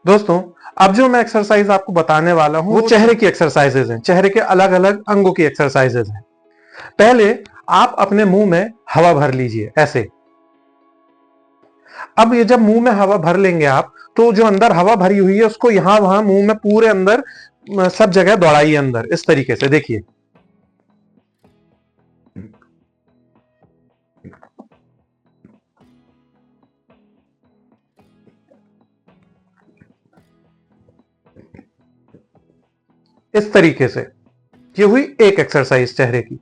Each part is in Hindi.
दोस्तों, अब जो मैं एक्सरसाइज आपको बताने वाला हूं वो चेहरे की एक्सरसाइजेज हैं। चेहरे के अलग अलग अंगों की एक्सरसाइजेज हैं। पहले आप अपने मुंह में हवा भर लीजिए ऐसे। अब ये जब मुंह में हवा भर लेंगे आप, तो जो अंदर हवा भरी हुई है उसको यहां वहां मुंह में पूरे अंदर सब जगह दौड़ाइए अंदर, इस तरीके से। देखिए, इस तरीके से। ये हुई एक एक्सरसाइज चेहरे की।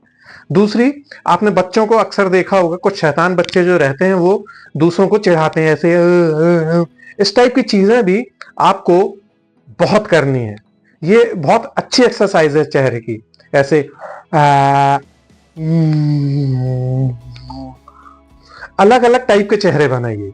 दूसरी, आपने बच्चों को अक्सर देखा होगा, कुछ शैतान बच्चे जो रहते हैं वो दूसरों को चिढ़ाते हैं ऐसे इस टाइप की चीजें भी आपको बहुत करनी है। ये बहुत अच्छी एक्सरसाइज है चेहरे की। ऐसे अलग अलग टाइप के चेहरे बनाइए।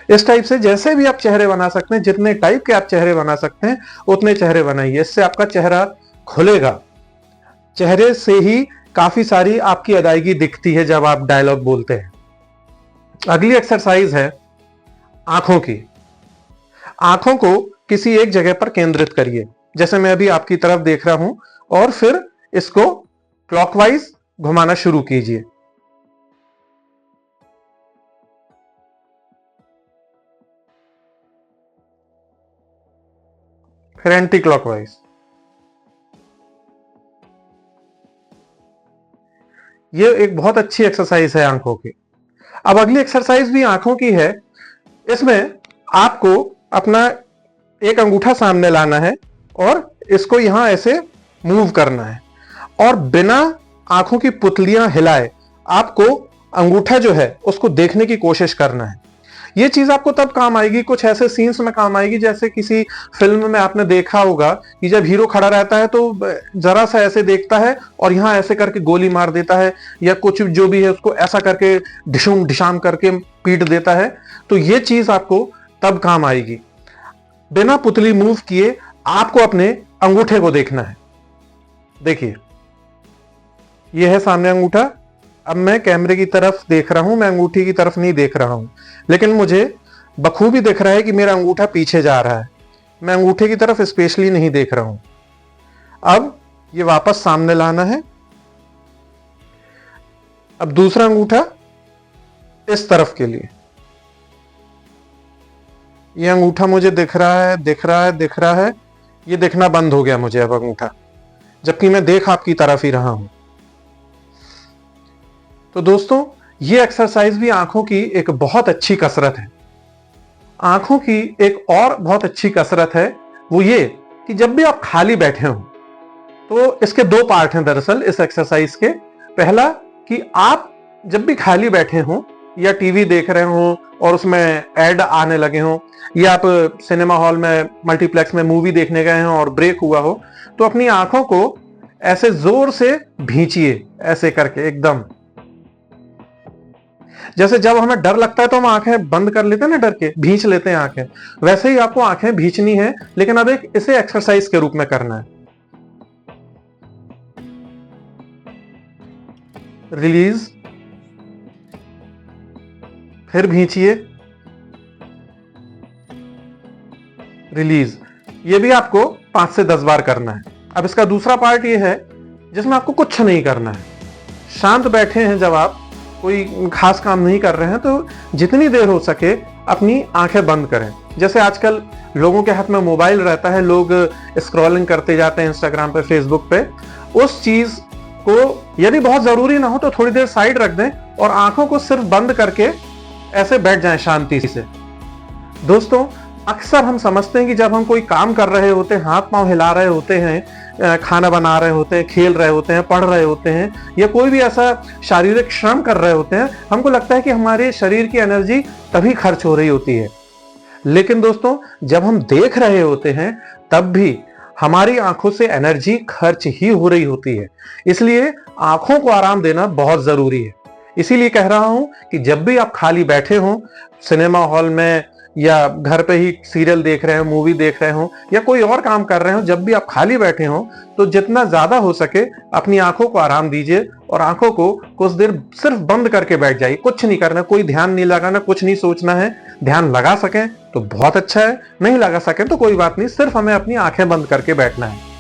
इस टाइप से जैसे भी आप चेहरे बना सकते हैं, जितने टाइप के आप चेहरे बना सकते हैं उतने चेहरे बनाइए। इससे आपका चेहरा खुलेगा। चेहरे से ही काफी सारी आपकी अदायगी दिखती है जब आप डायलॉग बोलते हैं। अगली एक्सरसाइज है आंखों की। आंखों को किसी एक जगह पर केंद्रित करिए। जैसे मैं अभी आपकी तरफ देख रहा हूं, और फिर इसको क्लॉकवाइज घुमाना शुरू कीजिए। फिर एंटी क्लॉकवाइज। ये एक बहुत अच्छी एक्सरसाइज है आंखों की। अब अगली एक्सरसाइज भी आंखों की है। इसमें आपको अपना एक अंगूठा सामने लाना है और इसको यहां ऐसे मूव करना है, और बिना आंखों की पुतलियां हिलाए आपको अंगूठा जो है उसको देखने की कोशिश करना है। ये चीज आपको तब काम आएगी, कुछ ऐसे सीन्स में काम आएगी, जैसे किसी फिल्म में आपने देखा होगा कि जब हीरो खड़ा रहता है तो जरा सा ऐसे देखता है और यहां ऐसे करके गोली मार देता है, या कुछ जो भी है उसको ऐसा करके ढिशुम ढिशाम करके पीट देता है। तो ये चीज आपको तब काम आएगी। बिना पुतली मूव किए आपको अपने अंगूठे को देखना है। देखिए, यह है सामने अंगूठा। अब मैं कैमरे की तरफ देख रहा हूं, मैं अंगूठी की तरफ नहीं देख रहा हूं, लेकिन मुझे बखूबी दिख रहा है कि मेरा अंगूठा पीछे जा रहा है। मैं अंगूठे की तरफ स्पेशली नहीं देख रहा हूं। अब ये वापस सामने लाना है। अब दूसरा अंगूठा इस तरफ के लिए। ये अंगूठा मुझे दिख रहा है, दिख रहा है, दिख रहा है। ये दिखना बंद हो गया मुझे अब अंगूठा, जबकि मैं देख आपकी तरफ ही रहा हूं। तो दोस्तों, ये एक्सरसाइज भी आंखों की एक बहुत अच्छी कसरत है। आंखों की एक और बहुत अच्छी कसरत है, वो ये कि जब भी आप खाली बैठे हो, तो इसके दो पार्ट हैं दरअसल इस एक्सरसाइज के। पहला, कि आप जब भी खाली बैठे हो या टीवी देख रहे हो और उसमें ऐड आने लगे हो, या आप सिनेमा हॉल में मल्टीप्लेक्स में मूवी देखने गए हो और ब्रेक हुआ हो, तो अपनी आंखों को ऐसे जोर से भींचिए, ऐसे करके एकदम। जैसे जब हमें डर लगता है तो हम आंखें बंद कर लेते हैं ना, डर के भींच लेते हैं आंखें, वैसे ही आपको आंखें भींचनी है, लेकिन अब एक इसे एक्सरसाइज के रूप में करना है। रिलीज, फिर भींचिए, रिलीज। ये भी आपको 5 से 10 बार करना है। अब इसका दूसरा पार्ट ये है जिसमें आपको कुछ नहीं करना है। शांत बैठे हैं, जब आप कोई खास काम नहीं कर रहे हैं, तो जितनी देर हो सके अपनी आंखें बंद करें। जैसे आजकल लोगों के हाथ में मोबाइल रहता है, लोग स्क्रॉलिंग करते जाते हैं इंस्टाग्राम पे, फेसबुक पे। उस चीज को यदि बहुत जरूरी ना हो तो थोड़ी देर साइड रख दें और आंखों को सिर्फ बंद करके ऐसे बैठ जाएं शांति से। दोस्तों, अक्सर हम समझते हैं कि जब हम कोई काम कर रहे होते हैं, हाथ पांव हिला रहे होते हैं, खाना बना रहे होते हैं, खेल रहे होते हैं, पढ़ रहे होते हैं, या कोई भी ऐसा शारीरिक श्रम कर रहे होते हैं, हमको लगता है कि हमारे शरीर की एनर्जी तभी खर्च हो रही होती है। लेकिन दोस्तों, जब हम देख रहे होते हैं तब भी हमारी आंखों से एनर्जी खर्च ही हो रही होती है। इसलिए आंखों को आराम देना बहुत जरूरी है। इसीलिए कह रहा हूं कि जब भी आप खाली बैठे हो, सिनेमा हॉल में या घर पे ही सीरियल देख रहे हो, मूवी देख रहे हो, या कोई और काम कर रहे हो, जब भी आप खाली बैठे हो तो जितना ज्यादा हो सके अपनी आंखों को आराम दीजिए और आंखों को कुछ देर सिर्फ बंद करके बैठ जाइए। कुछ नहीं करना, कोई ध्यान नहीं लगाना, कुछ नहीं सोचना है। ध्यान लगा सकें तो बहुत अच्छा है, नहीं लगा सकें तो कोई बात नहीं, सिर्फ हमें अपनी आंखें बंद करके बैठना है।